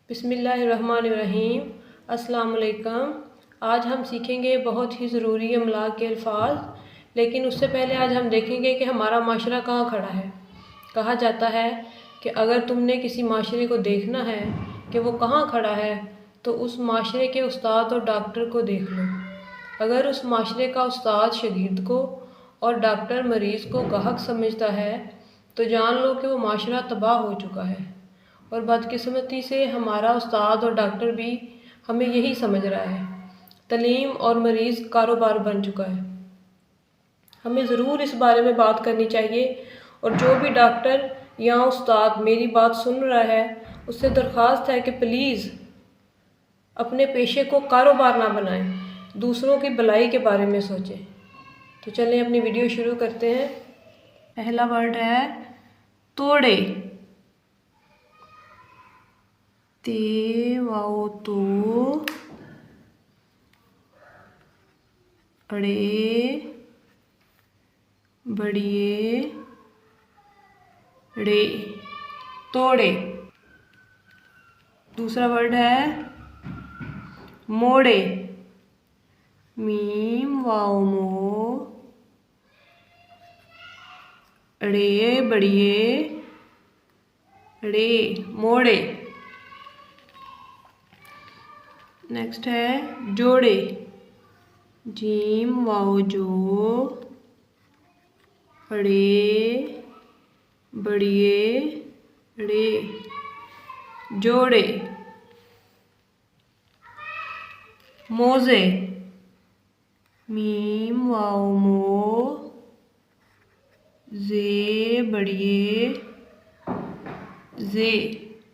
बिस्मिल्लाहिर्रहमानिर्रहीम। अस्सलाम वालेकुम। आज हम सीखेंगे बहुत ही ज़रूरी अमलाक के अल्फाज, लेकिन उससे पहले आज हम देखेंगे कि हमारा माशरा कहाँ खड़ा है। कहा जाता है कि अगर तुमने किसी माशरे को देखना है कि वो कहाँ खड़ा है तो उस माशरे के उस्ताद और डॉक्टर को देख लो। अगर उस माशरे का उस्ताद शागिर्द को और डॉक्टर मरीज़ को गाहक समझता है तो जान लो कि वो माशरा तबाह हो चुका है। और बदकिस्मती से हमारा उस्ताद और डॉक्टर भी हमें यही समझ रहा है। तलीम और मरीज़ कारोबार बन चुका है। हमें ज़रूर इस बारे में बात करनी चाहिए और जो भी डॉक्टर या उस्ताद मेरी बात सुन रहा है उससे दरख्वास्त है कि प्लीज़ अपने पेशे को कारोबार ना बनाएं, दूसरों की भलाई के बारे में सोचें। तो चलें अपनी वीडियो शुरू करते हैं। पहला वर्ड है तोड़े। ते वाओ तो अड़े बड़िए रे तोड़े। दूसरा वर्ड है मोड़े। मीम वाओ मो अड़े बड़िए रे मोड़े। नेक्स्ट है जोड़े। जीम वाओ जो अड़े बड़िए रे जोड़े। मोज़े। मीम वाओ मो जे बड़िए जे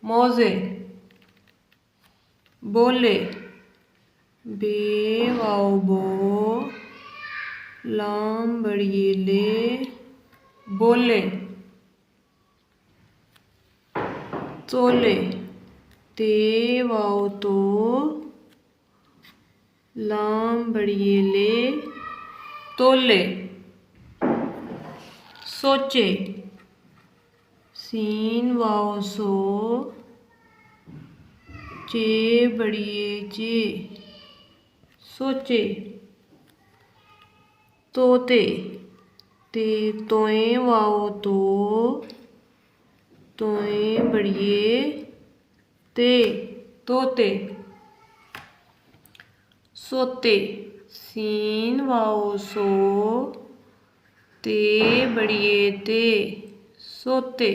मोज़े। बोले। बे वाओ बो लाम बड़िए ले बोले। तोले। ते वाओ तो लाम बड़िए ले तोले। सोचे। सीन वाओ सो चे बड़िए चे सोचे। तोते। ते तोए वाओ तो तोए बड़िए ते तोते। सोते। सीन वाओ सो ते बड़िए ते सोते।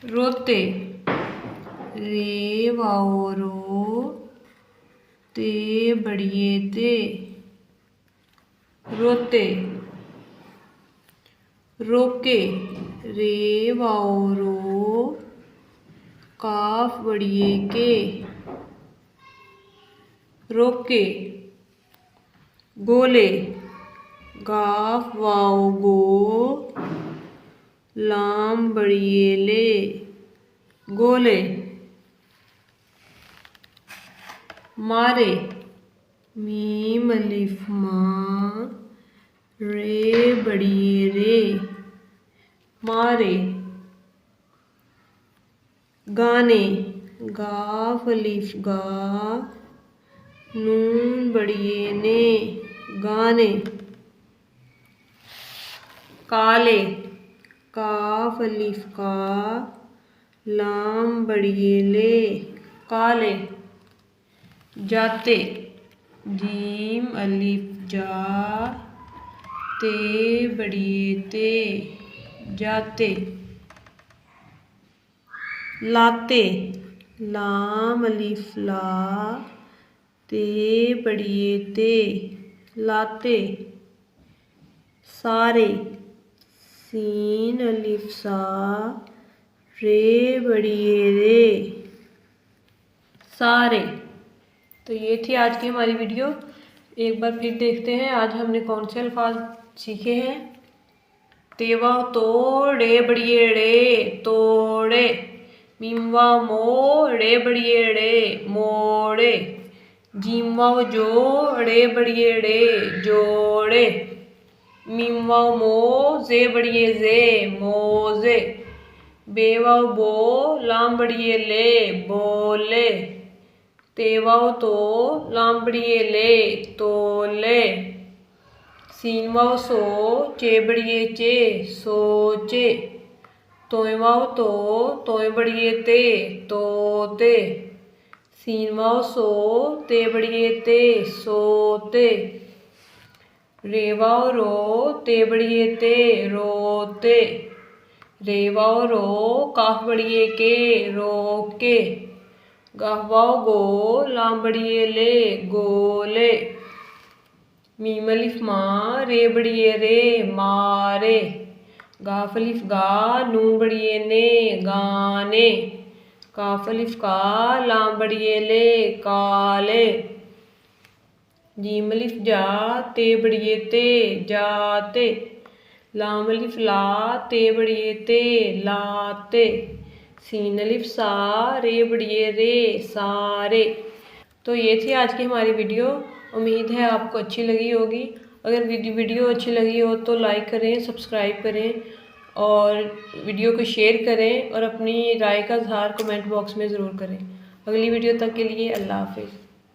रोते। रे वाओ रो ते बड़िए ते रोते। रोके। रे वाओ रो काफ बड़िए के रोके। गोले। गाफ वाओ गो लाम बड़िए ले गोले। मारे। मीम अलिफ मां रे बड़िए रे मारे। गाने। गाफ अलिफ गा नून बड़िए ने गाने। काले। काफ अलिफ का लाम बड़िए ले काले। जाते। जीम अलिफ जा ते बड़िए ते जाते। लाते। लाम अलिफ ला ते बड़िए ते लाते। सारे। सीन अलिफ सा रे बड़िए रे सारे। तो ये थी आज की हमारी वीडियो। एक बार फिर देखते हैं आज हमने कौन से अल्फाज सीखे हैं। तेवा तोड़े बड़िए रे तोड़े। मीमवा मोड़े बड़िए रे मोड़े। जीमवा जोड़े बड़िए रे जोड़े। मीमवा मोजे बड़िए जे मोजे। बेवाव बो लाम बड़िए ले बोले। तेवाव तो लाम बड़िए ले तोले। सीनवाव सो चे बड़िए चे सोचे। तोयवाव तो तोय बड़िए ते तोते। सीनवाव सो ते बड़िए ते सोते। रेवाव रो ते बड़िए ते रोते। रेवाव रो काफ बड़िए के रोके। गाहवाव गो लाम बड़िए ले गोले। मीम अलिफ माँ रे बड़िए रे मारे। गाफ अलिफ गा नून बड़िए ने गाने। काफ अलिफ का लाम बड़िए ले काले। जीम अलिफ जा ते बड़िए ते जाते। लाम अलिफ ला ते बड़िए ते लाते। सीन अलिफ सा रे बड़िए रे सारे। तो ये थी आज की हमारी वीडियो। उम्मीद है आपको अच्छी लगी होगी। अगर वीडियो अच्छी लगी हो तो लाइक करें, सब्सक्राइब करें और वीडियो को शेयर करें और अपनी राय का इज़हार कमेंट बॉक्स में ज़रूर करें। अगली वीडियो तक के लिए अल्लाह हाफिज़।